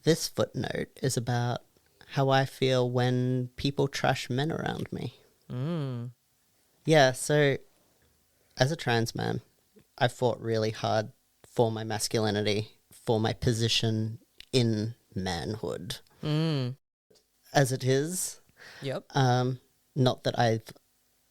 this footnote is about how I feel when people trash men around me. Yeah, so as a trans man, I fought really hard for my masculinity, for my position in manhood. As it is, not that I've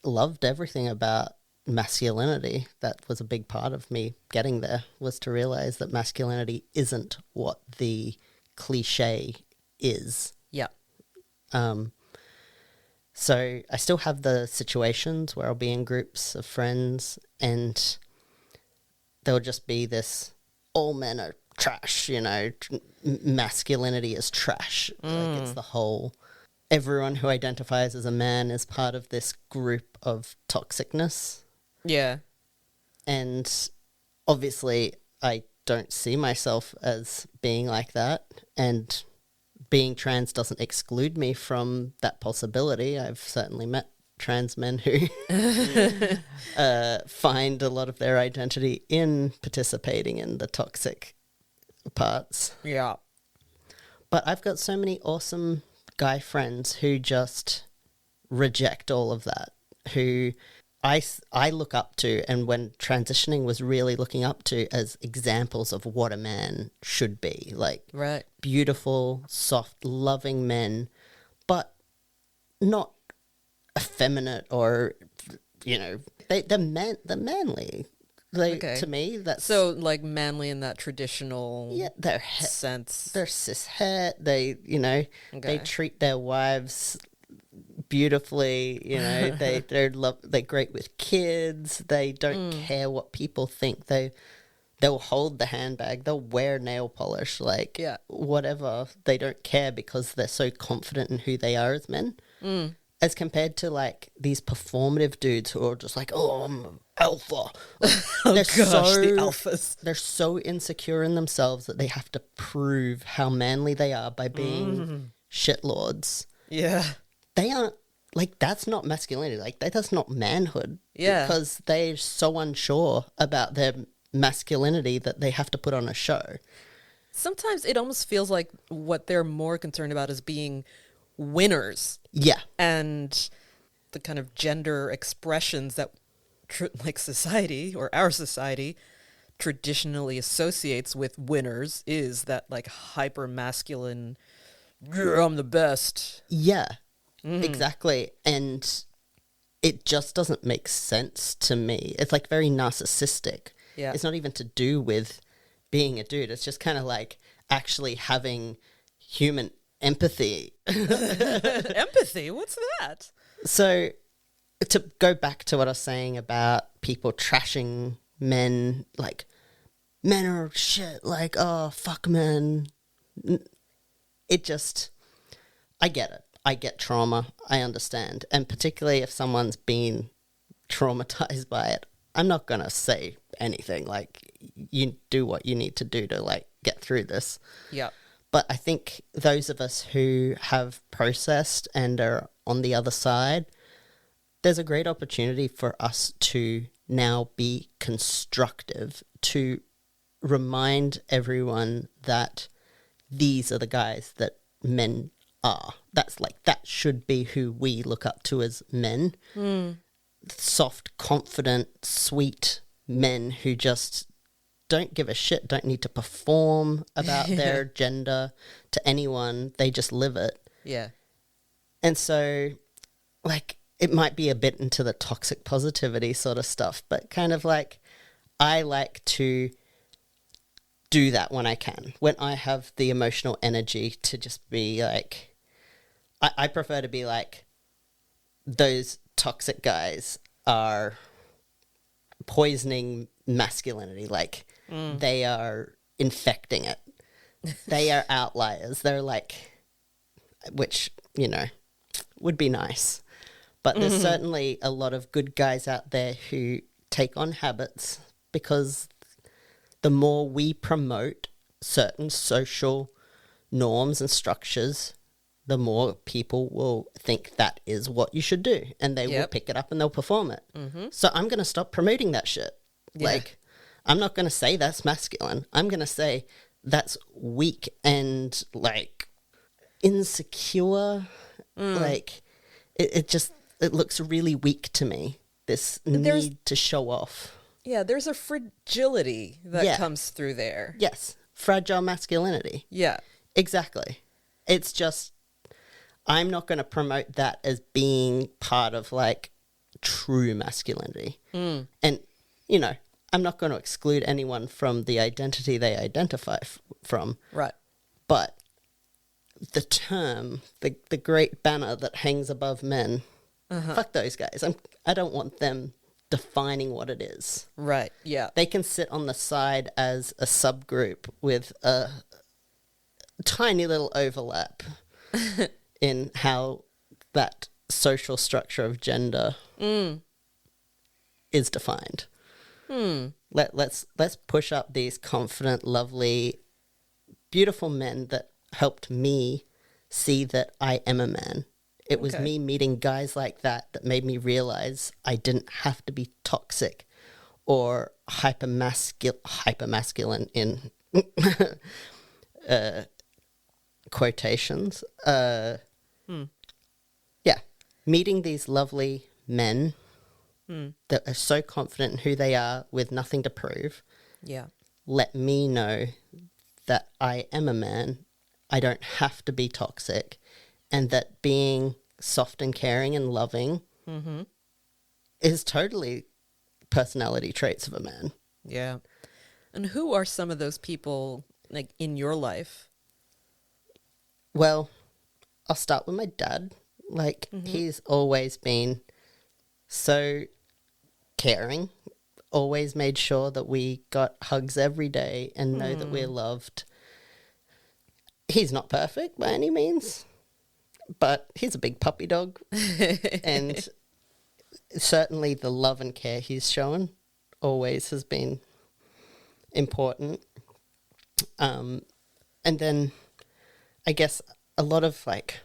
loved everything about masculinity. That was a big part of me getting there, was to realize that masculinity isn't what the cliche is. Yeah. So I still have the situations where I'll be in groups of friends and there'll just be this, all men are trash, you know, masculinity is trash. Like it's the whole, everyone who identifies as a man is part of this group of toxicness. Yeah. And obviously I don't see myself as being like that, and being trans doesn't exclude me from that possibility. I've certainly met trans men who find a lot of their identity in participating in the toxic parts. Yeah. But I've got so many awesome guy friends who just reject all of that, who I look up to, and when transitioning was really looking up to as examples of what a man should be. Like beautiful, soft, loving men, but not effeminate or, you know, they're manly. To me, that's... So, like, manly in that traditional sense. They're cis-het. They, you know, they treat their wives beautifully, you know, they're great with kids. They don't care what people think. They'll hold the handbag. They'll wear nail polish, like whatever. They don't care because they're so confident in who they are as men. As compared to like these performative dudes who are just like, oh, I'm alpha. Like, the alphas. They're so insecure in themselves that they have to prove how manly they are by being shitlords. Yeah. They aren't, like, that's not masculinity. Like, that's not manhood. Yeah. Because they're so unsure about their masculinity that they have to put on a show. Sometimes it almost feels like what they're more concerned about is being winners. Yeah. And the kind of gender expressions that like society, or our society, traditionally associates with winners is that like hyper masculine, I'm the best. Yeah, exactly. And it just doesn't make sense to me. It's like very narcissistic. Yeah. It's not even to do with being a dude. It's just kind of like actually having human empathy. Empathy? What's that? So to go back to what I was saying about people trashing men, like, men are shit, like, oh, fuck men. It just, I get it. I get trauma. I understand. And particularly if someone's been traumatized by it, I'm not going to say anything. Like, you do what you need to do to, like, get through this. Yeah. But I think those of us who have processed and are on the other side, there's a great opportunity for us to now be constructive, to remind everyone that these are the guys that men are. That's like, that should be who we look up to as men. Soft, confident, sweet men who just don't give a shit, don't need to perform about their gender to anyone. They just live it. Yeah. And so, like, it might be a bit into the toxic positivity sort of stuff, but kind of like, I like to do that when I can, when I have the emotional energy to just be like, I prefer to be like, those toxic guys are poisoning masculinity. Like, they are infecting it. They are outliers. They're like, which, you know, would be nice. But there's certainly a lot of good guys out there who take on habits, because the more we promote certain social norms and structures, the more people will think that is what you should do, and they will pick it up and they'll perform it. So I'm going to stop promoting that shit. Like, I'm not going to say that's masculine. I'm going to say that's weak and like insecure. Like it looks really weak to me. This need to show off. Yeah, there's a fragility that Yeah. comes through there. Yes, fragile masculinity. Yeah. Exactly. It's just, I'm not going to promote that as being part of like true masculinity. And, you know, I'm not going to exclude anyone from the identity they identify from. Right. But the term, the great banner that hangs above men, fuck those guys. I don't want them defining what it is. Right. Yeah. They can sit on the side as a subgroup with a tiny little overlap in how that social structure of gender is defined. Let's push up these confident, lovely, beautiful men that helped me see that I am a man. It was me meeting guys like that made me realize I didn't have to be toxic or hypermasculine in quotations. Yeah, meeting these lovely men that are so confident in who they are with nothing to prove. Yeah. Let me know that I am a man. I don't have to be toxic, and that being soft and caring and loving is totally personality traits of a man. Yeah. And who are some of those people like in your life? Well, I'll start with my dad. Like, he's always been so caring, always made sure that we got hugs every day and know that we're loved. He's not perfect by any means, but he's a big puppy dog. And certainly the love and care he's shown always has been important. And then I guess a lot of like,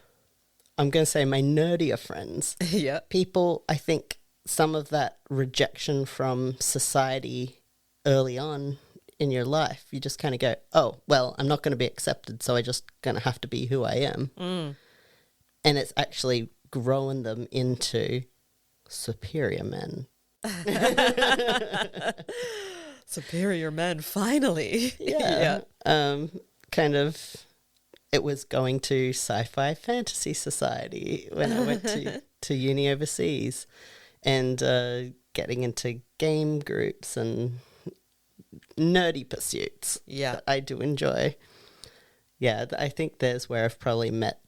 I'm going to say my nerdier friends. Yeah. People, I think some of that rejection from society early on in your life, you just kind of go, oh, well, I'm not going to be accepted, so I just going to have to be who I am. And it's actually growing them into superior men. Superior men, finally. Yeah. Kind of, it was going to Sci-Fi Fantasy Society when I went to uni overseas, and getting into game groups and nerdy pursuits that I do enjoy. Yeah, I think there's where I've probably met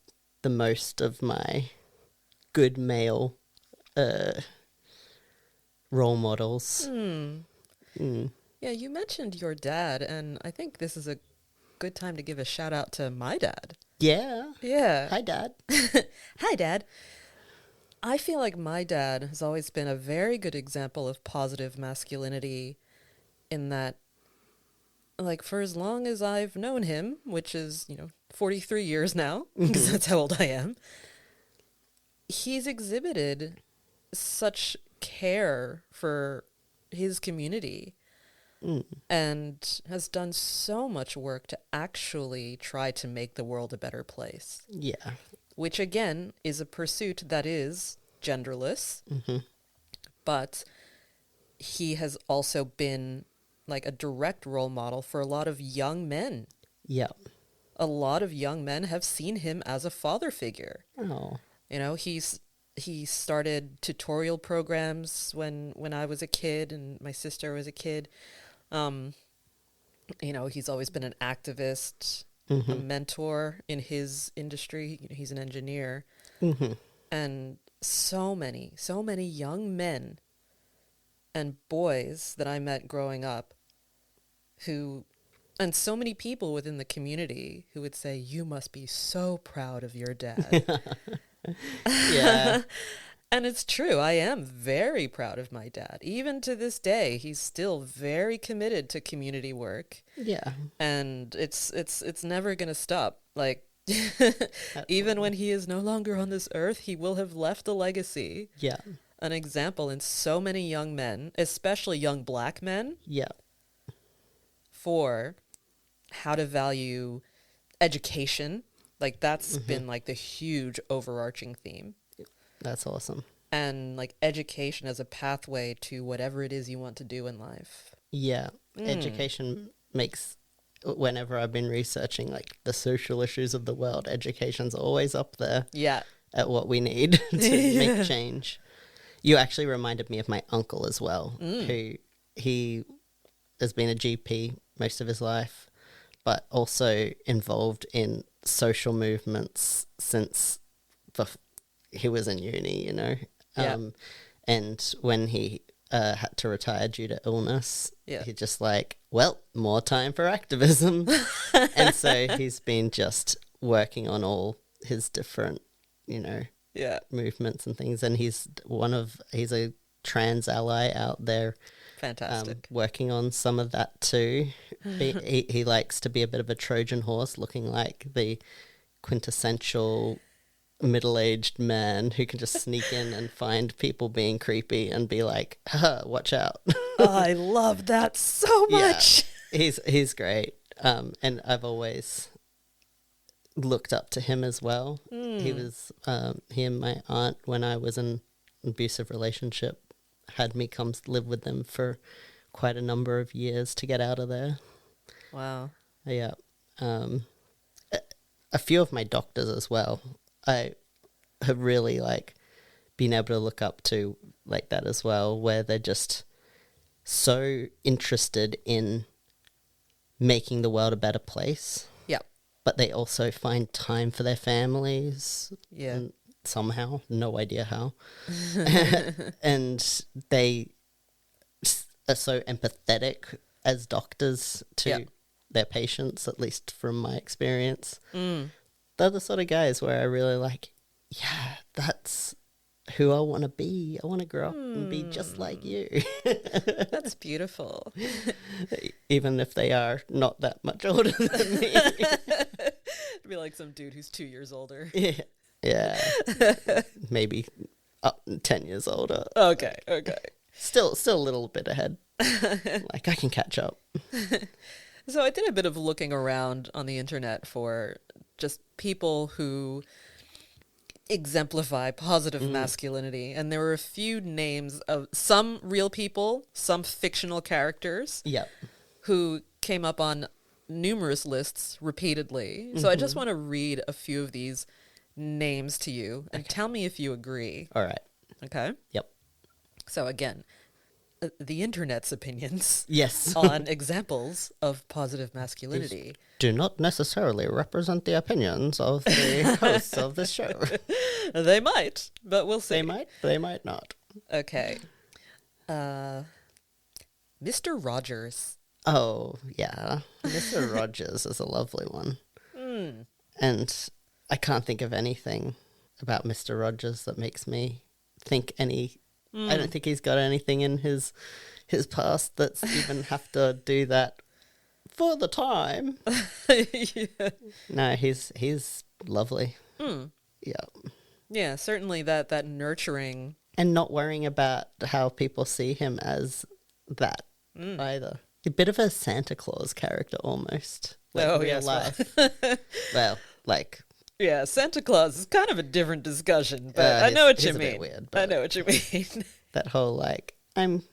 the most of my good male role models. Yeah, you mentioned your dad, and I think this is a good time to give a shout out to my dad. Yeah. Yeah. Hi, Dad. Hi, Dad. I feel like my dad has always been a very good example of positive masculinity in that, like, for as long as I've known him, which is, 43 years now, because that's how old I am, he's exhibited such care for his community and has done so much work to actually try to make the world a better place. Yeah. Which, again, is a pursuit that is genderless, but he has also been like a direct role model for a lot of young men. Yeah. A lot of young men have seen him as a father figure. Oh. He started tutorial programs when I was a kid and my sister was a kid. He's always been an activist, a mentor in his industry. He's an engineer. And so many young men and boys that I met growing up and so many people within the community who would say, you must be so proud of your dad. Yeah. And it's true. I am very proud of my dad. Even to this day, he's still very committed to community work. Yeah. And it's never going to stop. Like, even when he is no longer on this earth, he will have left a legacy. Yeah. An example in so many young men, especially young black men. Yeah. For how to value education. Like that's been like the huge overarching theme. That's awesome. And like education as a pathway to whatever it is you want to do in life. Yeah. Education makes, whenever I've been researching like the social issues of the world, education's always up there. Yeah. At what we need to make change. You actually reminded me of my uncle as well, who he has been a GP most of his life, but also involved in social movements since he was in uni, you know. Yeah. And when he had to retire due to illness, Yeah. he just like, well, more time for activism. And so he's been just working on all his different, you know, Yeah. movements and things. And he's a trans ally out there. Fantastic. Working on some of that too. He likes to be a bit of a Trojan horse, looking like the quintessential middle-aged man who can just sneak in and find people being creepy and be like, watch out. I love that so much. Yeah, he's great. And I've always looked up to him as well. He and my aunt, when I was in an abusive relationship, had me come live with them for quite a number of years to get out of there. Wow. Yeah. A few of my doctors as well, I have really like been able to look up to like that as well, where they're just so interested in making the world a better place. Yeah. But they also find time for their families. Yeah. Somehow, no idea how. And they are so empathetic as doctors to their patients, at least from my experience. They're the sort of guys where I really like, yeah, that's who I want to be. I want to grow up and be just like you. That's beautiful. Even if they are not that much older than me. Be like some dude who's 2 years older. Yeah. Maybe 10 years older. Okay. Still a little bit ahead. Like, I can catch up. So I did a bit of looking around on the internet for just people who exemplify positive masculinity. And there were a few names of some real people, some fictional characters Yep. who came up on numerous lists repeatedly. So I just want to read a few of these names to you and tell me if you agree. All right. Okay? Yep. So again, the internet's opinions Yes. on examples of positive masculinity. Do not necessarily represent the opinions of the hosts of this show. They might, but we'll see. They might not. Okay. Mr. Rogers. Oh, yeah. Mr. Rogers is a lovely one. And I can't think of anything about Mr. Rogers that makes me think any... I don't think he's got anything in his past that's even have to do that for the time. Yeah. No, he's lovely. Yeah. Yeah, certainly that nurturing. And not worrying about how people see him as that either. A bit of a Santa Claus character almost. Like real life. Well, like... Yeah, Santa Claus is kind of a different discussion, but I know what you a mean. bit weird, I know what you mean. That whole like, I'm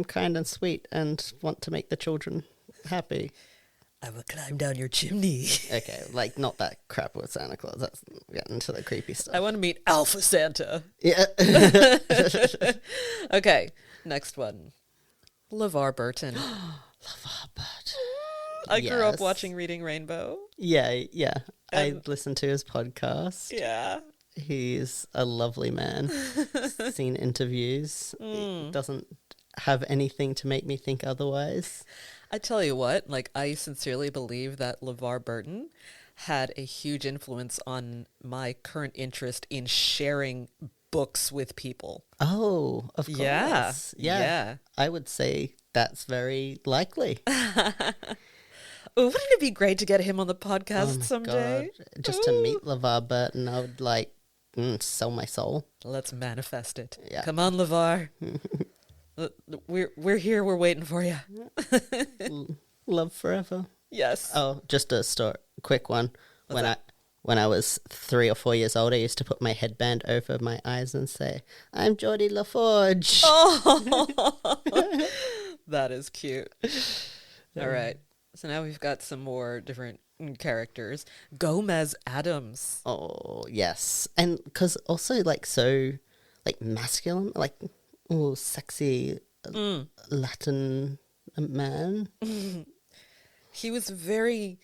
kind and sweet and want to make the children happy. I will climb down your chimney. Okay, like not that crap with Santa Claus. That's getting into the creepy stuff. I want to meet Alpha Santa. Yeah. Okay, next one. LeVar Burton. LeVar Burton. I grew up Yes. watching Reading Rainbow. Yeah. I And- listened to his podcast. Yeah. He's a lovely man. Seen interviews. He doesn't have anything to make me think otherwise. I tell you what, like, I sincerely believe that LeVar Burton had a huge influence on my current interest in sharing books with people. Oh, of course. Yeah. I would say that's very likely. Wouldn't it be great to get him on the podcast my someday? God. Just to meet LeVar Burton, I would like sell my soul. Let's manifest it. Yeah. Come on, LeVar. We're here. We're waiting for you. Love forever. Yes. Oh, just a quick one. What's When that? when I was 3 or 4 years old, I used to put my headband over my eyes and say, "I'm Geordie LaForge." Oh, that is cute. All right. So now we've got some more different characters. Gomez Adams. Oh, yes. And because also, like, so, like, masculine, like, oh, sexy Latin man. He was very,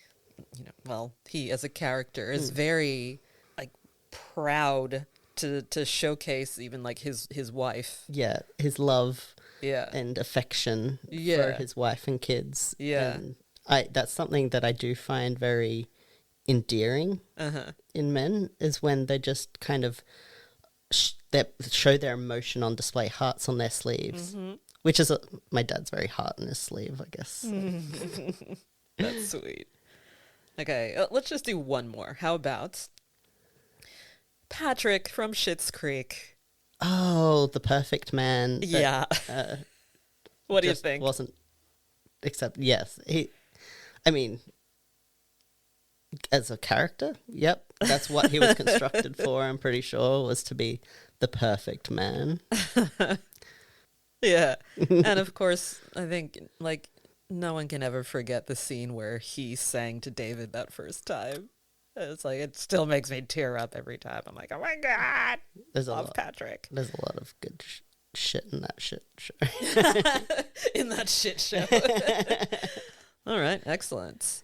he as a character is very like proud to showcase even like his wife. Yeah, his love Yeah. and affection for Yeah. his wife and kids. Yeah. And that's something that I do find very endearing Uh-huh. in men, is when they just kind of show their emotion on display, hearts on their sleeves, which is my dad's very heart on his sleeve, I guess. That's sweet. Okay, let's just do one more. How about Patrick from Schitt's Creek? Oh, the perfect man. Yeah. What do you Just think? wasn't, except, yes, I mean, as a character, yep, that's what he was constructed for, I'm pretty sure, was to be the perfect man. Yeah. And of course, I think like no one can ever forget the scene where he sang to David that first time. It's like it still makes me tear up every time. I'm like, oh my god, There's a love lot. Patrick. There's a lot of good shit in that shit show. In that shit show. All right, excellent.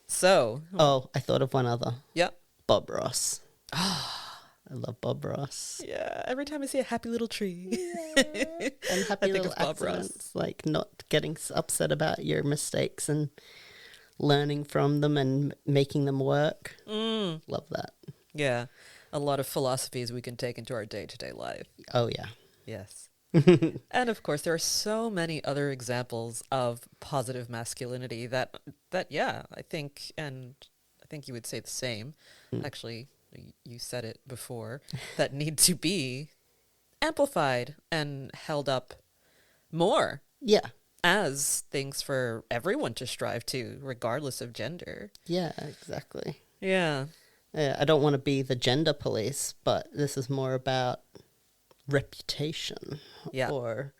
So, Oh, I thought of one other. yep. Bob Ross. I love Bob Ross. Yeah, every time I see a happy little tree. And happy think little of Bob Ross. accidents, like not getting upset about your mistakes and learning from them and making them work. Love that. Yeah, a lot of philosophies we can take into our day-to-day life. Oh, yeah. Yes. And of course, there are so many other examples of positive masculinity that yeah, I think you would say the same. Actually, you said it before, that need to be amplified and held up more Yeah. as things for everyone to strive to, regardless of gender. Yeah, exactly. Yeah. I don't want to be the gender police, but this is more about reputation. Yeah. Or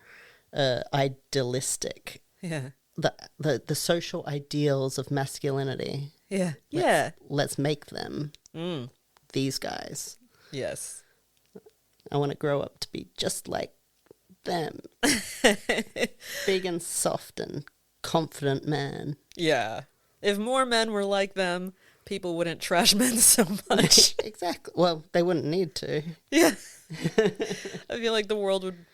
idealistic. Yeah. The social ideals of masculinity. Yeah. Yeah. Let's make them these guys. Yes. I want to grow up to be just like them. Big and soft and confident man. Yeah. If more men were like them, people wouldn't trash men so much. Exactly. Well, they wouldn't need to. Yeah. I feel like the world would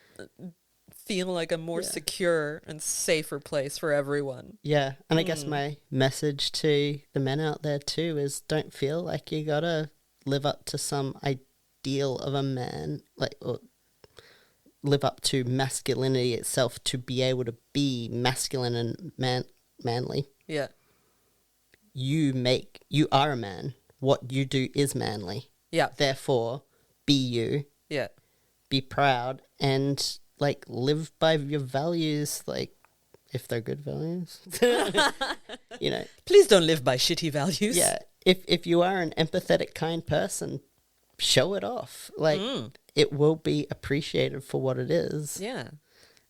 feel like a more secure and safer place for everyone. Yeah. And I guess my message to the men out there too is don't feel like you gotta live up to some ideal of a man, like, or live up to masculinity itself to be able to be masculine and manly. Yeah. You are a man. What you do is manly. Yeah. Therefore, be you, Yeah. be proud, and like live by your values, like if they're good values. You know. Please don't live by shitty values. Yeah. If you are an empathetic, kind person, show it off. Like it will be appreciated for what it is. Yeah.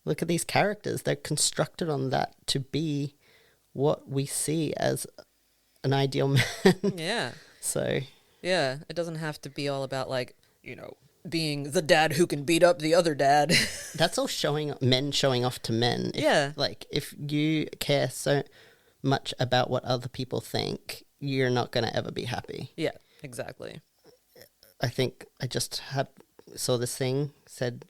Look at these characters. They're constructed on that to be what we see as an ideal man. Yeah. So, Yeah. It doesn't have to be all about like, being the dad who can beat up the other dad. that's all men showing off to men. Yeah. Like, if you care so much about what other people think, you're not going to ever be happy. Yeah, exactly. I think I just saw this thing, said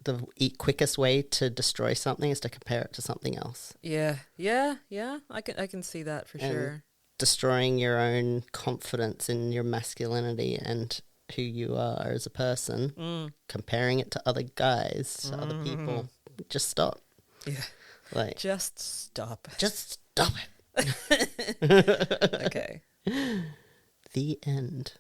the quickest way to destroy something is to compare it to something else. Yeah. Yeah. Yeah. I can see that for And sure. destroying your own confidence in your masculinity and who you are as a person, comparing it to other guys, to other people. Just stop. Yeah. Like, Just stop. just stop it. Okay. The end.